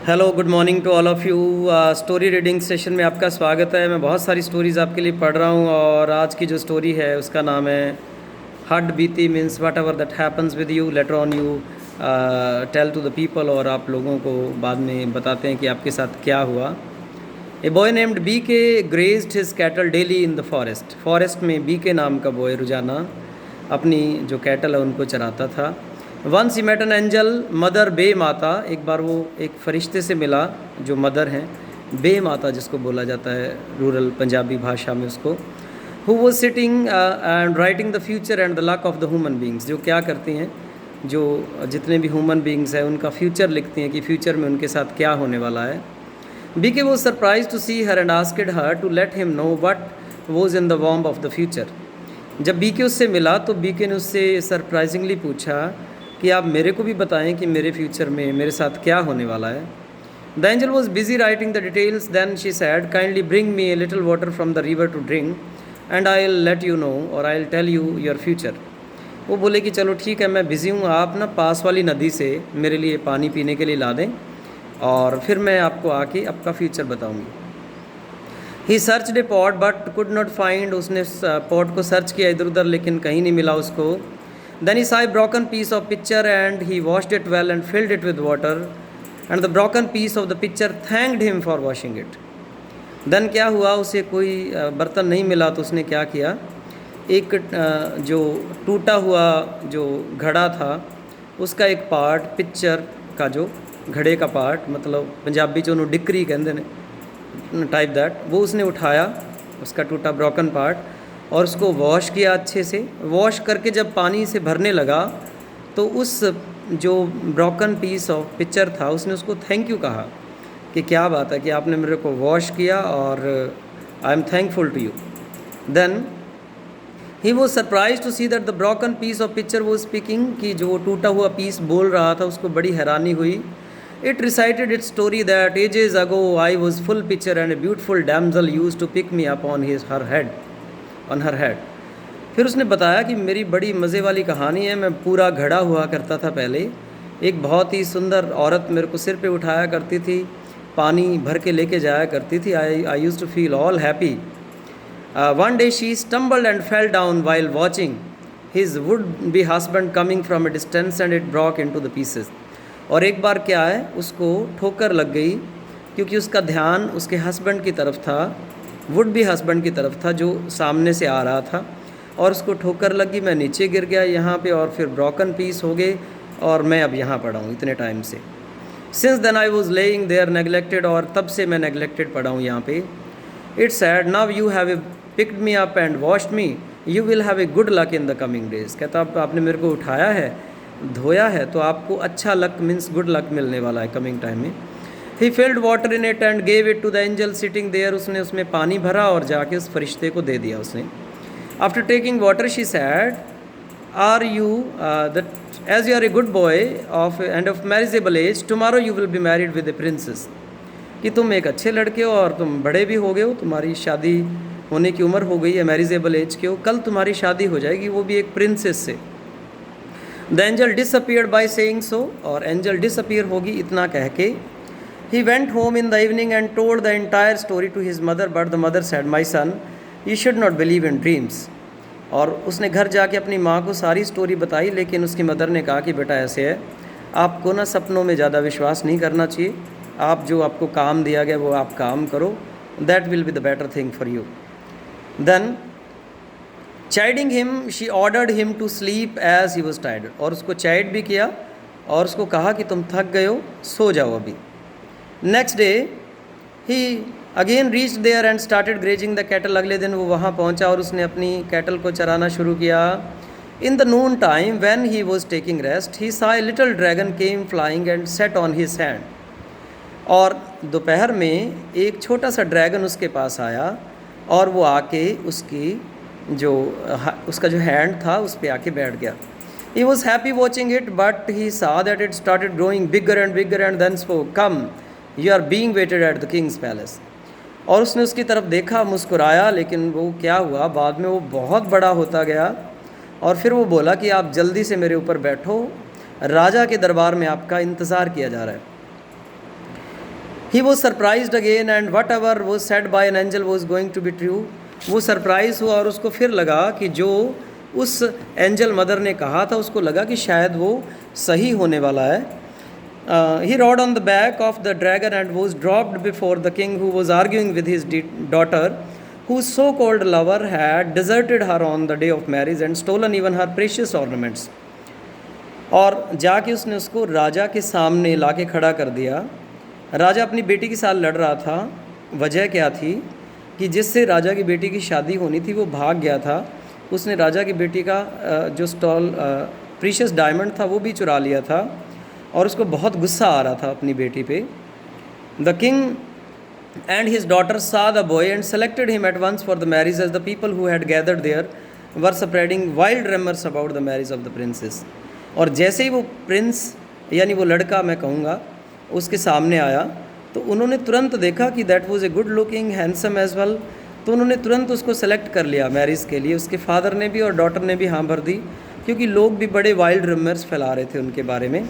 Hello, good morning to all of you. Story reading session में आपका स्वागत है। मैं बहुत सारी स्टोरीज़ आपके लिए पढ़ रहा हूँ और आज की जो स्टोरी है उसका नाम है हड बीती। Means whatever that happens with you later on you tell to the people, और आप लोगों को बाद में बताते हैं कि आपके साथ क्या हुआ। ए बॉय नेम्ड बी के grazed his cattle daily in the forest. Forest में बी के नाम का बॉय रोजाना अपनी जो कैटल है उनको चराता था। Once he met an angel mother बे माता। एक बार वो एक फरिश्ते से मिला जो मदर हैं, बे माता जिसको बोला जाता है रूरल पंजाबी भाषा में उसको। Who was sitting and writing the future and the luck of the human beings. जो क्या करती हैं, जो जितने भी ह्यूमन बींग्स हैं उनका फ्यूचर लिखती हैं कि फ्यूचर में उनके साथ क्या होने वाला है। B K was surprise to see her and asked her to let him know what was in the वॉर्म ऑफ द फ्यूचर। जब बीके उससे मिला तो बीके ने उससे सरप्राइजिंगली पूछा कि आप मेरे को भी बताएं कि मेरे फ्यूचर में मेरे साथ क्या होने वाला है। The angel was busy writing the details, then she said kindly bring me a little water from the river to drink and I will let you know or I will tell you your future. वो बोले कि चलो ठीक है, मैं busy हूँ, आप ना पास वाली नदी से मेरे लिए पानी पीने के लिए ला दें और फिर मैं आपको आके आपका फ्यूचर बताऊँगी। He search the pot but could not find. उसने पॉट को सर्च किया इधर उधर लेकिन कहीं नहीं मिला उसको। Then he saw a broken piece of pitcher and he washed it well and filled it with water and the broken piece of the pitcher thanked him for washing it. Then क्या हुआ, उसे कोई बर्तन नहीं मिला तो उसने क्या किया, एक जो टूटा हुआ जो घड़ा था उसका एक पार्ट, पिक्चर का जो घड़े का पार्ट, मतलब पंजाबी जो उन्होंने डिक्री कहते हैं टाइप दैट, वो उसने उठाया उसका टूटा ब्रोकन पार्ट और उसको वॉश किया अच्छे से। वॉश करके जब पानी से भरने लगा तो उस जो ब्रोकन पीस ऑफ पिक्चर था उसने उसको थैंक यू कहा कि क्या बात है कि आपने मेरे को वॉश किया और I am thankful to you. Then he was surprise to see that the broken piece of picture वो स्पीकिंग, कि जो टूटा हुआ पीस बोल रहा था उसको बड़ी हैरानी हुई। It recited its story that ages ago I was full picture and a beautiful damsel use to pick me up on his her head on her head. फिर उसने बताया कि मेरी बड़ी मज़े वाली कहानी है, मैं पूरा घड़ा हुआ करता था पहले, एक बहुत ही सुंदर औरत मेरे को सिर पे उठाया करती थी, पानी भर के लेके जाया करती थी। I use to feel all happy. One day she stumbled and fell down while watching his would be husband coming from a distance and it broke into the pieces. और एक बार क्या है, उसको ठोकर लग गई क्योंकि उसका ध्यान उसके हस्बैंड की तरफ था, वुड भी हस्बैंड की तरफ था जो सामने से आ रहा था, और उसको ठोकर लगी, मैं नीचे गिर गया यहाँ पे और फिर ब्रोकन पीस हो गए और मैं अब यहाँ पड़ा हूँ इतने टाइम से। Since then I was laying there neglected, और तब से मैं नेगलेक्टेड पड़ा हूँ यहाँ पे। It's said now you have a picked me up and washed me, you will have a good luck in the coming days. कहता अब आपने मेरे को उठाया है, धोया है, तो आपको अच्छा लक मीन्स गुड लक मिलने वाला है कमिंग टाइम में। He filled water in it and gave it to the angel sitting there. उसने उसमें पानी भरा और जाके उस फरिश्ते को दे दिया उसने। After taking water she said are you that as you are a good boy of and of marriageable age tomorrow you will be married with a princess. कि तुम एक अच्छे लड़के हो और तुम बड़े भी हो गए हो, तुम्हारी शादी होने की उम्र हो गई है, मैरिजेबल एज के हो, कल तुम्हारी शादी हो जाएगी, वो भी एक प्रिंसेस से। The angel disappeared by saying so, और एंजल डिसअपियर होगी इतना कह के। He went home in the evening and told the entire story to his mother, but the mother said, "My son, you should not believe in dreams." और उसने घर जाके अपनी माँ को सारी स्टोरी बताई, लेकिन उसकी मदर ने कहा कि बेटा ऐसे है, आपको ना सपनों में ज़्यादा विश्वास नहीं करना चाहिए, आप जो आपको काम दिया गया वो आप काम करो, that will be the better thing for you. Then chiding him she ordered him to sleep as he was tired, और उसको चाइड भी किया और उसको कहा कि तुम थक गए हो, सो जाओ अभी। Next day he again reach there and started grazing the cattle. अगले दिन वो वहाँ पहुँचा और उसने अपनी कैटल को चराना शुरू किया। In the noon time when he was taking rest he saw a little dragon came flying and sat on his hand. और दोपहर में एक छोटा सा ड्रैगन उसके पास आया और वो आके उसका जो हैंड था उस पर आके बैठ गया। He was happy watching it, but he saw that it started growing bigger and then spoke, "Come, you are being waited at the king's palace." और उसने उसकी तरफ देखा, मुस्कुराया, लेकिन वो क्या हुआ, बाद में वो बहुत बड़ा होता गया और फिर वो बोला कि आप जल्दी से मेरे ऊपर बैठो, राजा के दरबार में आपका इंतज़ार किया जा रहा है। He was surprised again and whatever was said by an angel was going to be true. वो सरप्राइज हुआ और उसको फिर लगा कि जो उस एंजल मदर ने कहा था उसको लगा कि शायद वो सही होने वाला है। ही rode on the back of the dragon and was dropped before the king, who was arguing with his daughter, whose so-called lover had deserted her on the day of marriage and stolen even her precious ornaments। और जाके उसने उसको राजा के सामने लाके खड़ा कर दिया। राजा अपनी बेटी के साथ लड़ रहा था। वजह क्या थी कि जिससे राजा की बेटी की शादी होनी थी वो भाग गया था। उसने राजा की बेटी का जो प्रीशियस डायमंड था वो भी चुरा लिया था और उसको बहुत गुस्सा आ रहा था अपनी बेटी पे। The king and his daughter saw the boy and selected him at once for the marriage as the people who had gathered there were spreading wild rumours about the marriage of the princess. और जैसे ही वो Prince यानी वो लड़का मैं कहूँगा उसके सामने आया तो उन्होंने तुरंत देखा कि that was a good looking handsome as well. तो उन्होंने तुरंत उसको सेलेक्ट कर लिया मैरिज के लिए। उसके फादर ने भी और डॉटर ने भी हाँ भर दी, क्योंकि लोग भी बड़े वाइल्ड रमर्स फैला रहे थे उनके बारे में।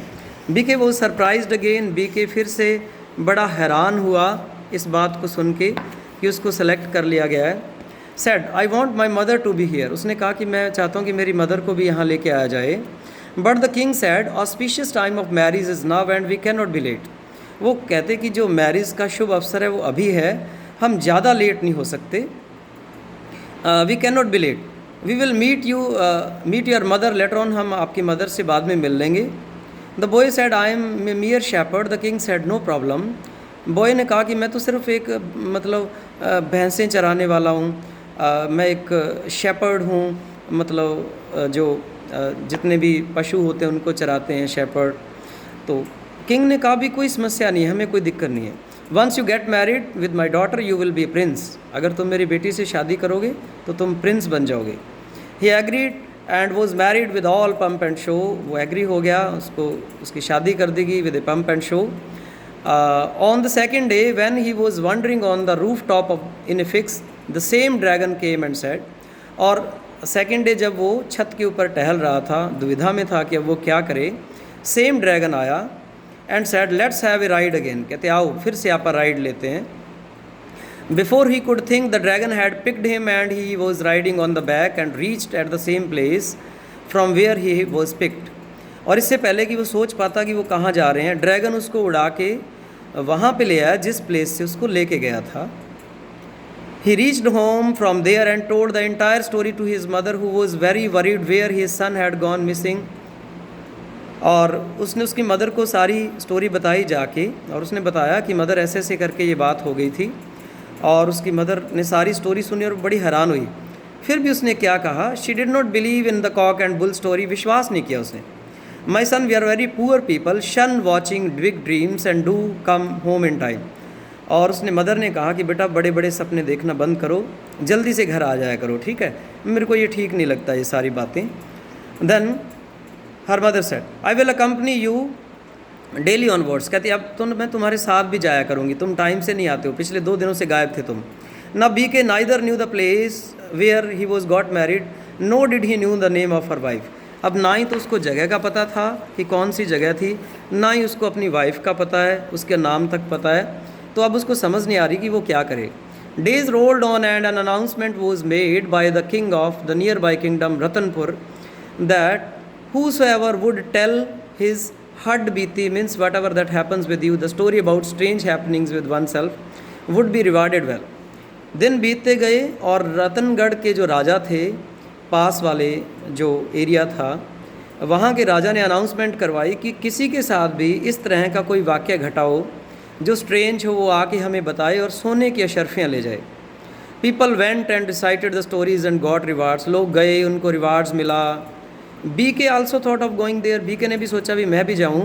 बीके वो सरप्राइज्ड अगेन, बीके फिर से बड़ा हैरान हुआ इस बात को सुन के कि उसको सेलेक्ट कर लिया गया है। Said I want my mother to be here. उसने कहा कि मैं चाहता हूँ कि मेरी मदर को भी यहाँ लेके आया जाए। But the king said auspicious time of marriage is now and we can not be late. वो कहते कि जो मैरिज का शुभ अवसर है वो अभी है, हम ज़्यादा लेट नहीं हो सकते। We can not be late, we will meet your mother later on. हम आपकी मदर से बाद में मिल लेंगे। The boy said I am mere shepherd. The king said no problem. Boy ने कहा कि मैं तो सिर्फ एक मतलब भैंसें चराने वाला हूँ, मैं एक शेपर्ड हूँ, मतलब जो जितने भी पशु होते हैं उनको चराते हैं शेपर्ड। तो किंग ने कहा भी कोई समस्या नहीं है, हमें कोई दिक्कत नहीं है। Once you get married with my daughter you will be prince. अगर तुम मेरी बेटी से शादी करोगे तो तुम प्रिंस बन जाओगे। He agreed and was married with all pomp and show. वो एग्री हो गया, उसको उसकी शादी कर देगी with a pomp and show. On the second day when he was wandering on the roof top of in a fix the same dragon came and said. और second day जब वो छत के ऊपर टहल रहा था, दुविधा में था कि अब वो क्या करे, सेम ड्रैगन आया and said let's have a ride again. कहते आओ फिर से आप राइड लेते हैं। Before he could think the dragon had picked him and he was riding on the back and reached at the same place from where he was picked. और इससे पहले कि वो सोच पाता कि वो कहाँ जा रहे हैं, ड्रैगन उसको उड़ा के वहाँ पे ले आया जिस प्लेस से उसको लेके गया था। He reached home from there and told the entire story to his mother, who was very worried where his son had gone missing। और उसने उसकी मदर को सारी स्टोरी बताई जाके, और उसने बताया कि मदर ऐसे ऐसे करके ये बात हो गई थी। और उसकी मदर ने सारी स्टोरी सुनी और बड़ी हैरान हुई। फिर भी उसने क्या कहा, she did not believe in the cock and bull story. विश्वास नहीं किया उसने। My son we are very poor people, shun watching big dreams and do come home in time. और उसने मदर ने कहा कि बेटा बड़े बड़े सपने देखना बंद करो, जल्दी से घर आ जाया करो, ठीक है, मेरे को ये ठीक नहीं लगता ये सारी बातें। Then her mother said I will accompany you daily onwards. कहती अब तो मैं तुम्हारे साथ भी जाया करूँगी, तुम टाइम से नहीं आते हो, पिछले 2 दिनों से गायब थे तुम। ना B K neither knew the place where he was got married no did he knew the name of her wife. अब ना ही तो उसको जगह का पता था कि कौन सी जगह थी, ना ही उसको अपनी वाइफ का पता है, उसके नाम तक पता है। तो अब उसको समझ नहीं आ रही कि वो क्या करे। Days rolled on and an announcement was made by the king of the near by kingdom Ratanpur that whosoever would tell his hud biti means whatever that happens with you, the story about strange happenings with oneself would be rewarded well। दिन बीतते गए और रतनगढ़ के जो राजा थे, पास वाले जो area था, वहाँ के राजा ने अनाउंसमेंट करवाई कि किसी के साथ भी इस तरह का कोई वाक़या घटा हो जो स्ट्रेंज हो, वो आके हमें बताए और सोने की अशर्फियाँ ले जाए। People went and decided the stories and got rewards. लोग गए, उनको रिवार्ड्स मिला। B K also thought of going there. B K ने भी सोचा भी मैं भी जाऊँ।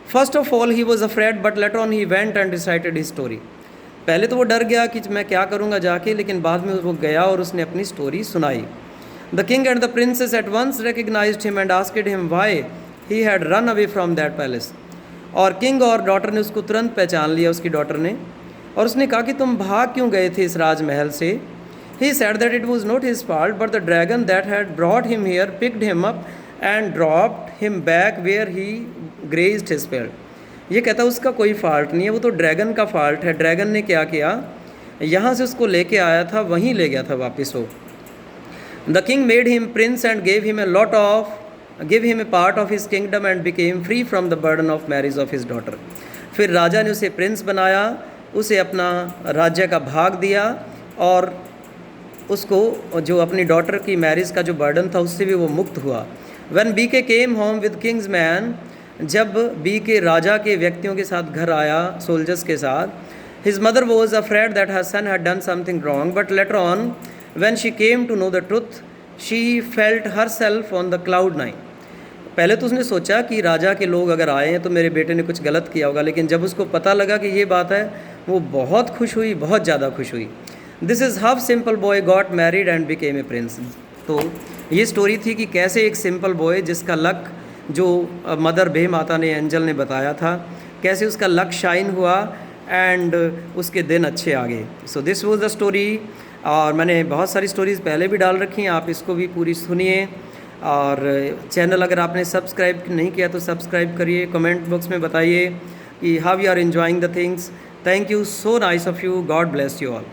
First of all he was afraid but later on he went and decided his story. पहले तो वो डर गया कि मैं क्या करूँगा जाके, लेकिन बाद में वो गया और उसने अपनी स्टोरी सुनाई। The king and the princess at once recognised him and asked him why he had run away from that palace. और किंग और डॉटर ने उसको तुरंत पहचान लिया, उसकी डॉटर ने, और उसने कहा कि तुम भाग क्यों गए थे इस राजमहल से। He said that it was not his fault, but the dragon that had brought him here picked him up and dropped him back where he grazed his spell। ये कहता उसका कोई फॉल्ट नहीं है, वो तो ड्रैगन का फॉल्ट है। ड्रैगन ने क्या किया, यहाँ से उसको लेके आया था, वहीं ले गया था वापस वो। The king made him Prince and give him a part of his kingdom and became free from the burden of marriage of his daughter. फिर राजा ने उसे प्रिंस बनाया, उसे अपना राज्य का भाग दिया और उसको जो अपनी डॉटर की मैरिज का जो बर्डन था उससे भी वो मुक्त हुआ। व्हेन बी के came home with Kings man, जब बी के राजा के व्यक्तियों के साथ घर आया, सोल्जर्स के साथ, his mother was afraid that her son had done something wrong, but later on when she came to know the truth she felt herself on the cloud 9। पहले तो उसने सोचा कि राजा के लोग अगर आए हैं तो मेरे बेटे ने कुछ गलत किया होगा, लेकिन जब उसको पता लगा कि ये बात है, वो बहुत खुश हुई, बहुत ज़्यादा खुश हुई। This is how simple boy got married and became a Prince. तो ये स्टोरी थी कि कैसे एक सिंपल बॉय जिसका लक, जो मदर बे माता ने, एंजल ने बताया था, कैसे उसका लक शाइन हुआ एंड उसके दिन अच्छे आ गए। So this was the story. और मैंने बहुत सारी स्टोरीज़ पहले भी डाल रखी हैं, आप इसको भी पूरी सुनिए। और चैनल अगर आपने सब्सक्राइब नहीं किया तो सब्सक्राइब करिए। कमेंट बॉक्स में बताइए कि how you are enjoying the things. Thank you, so nice of you, God bless you all.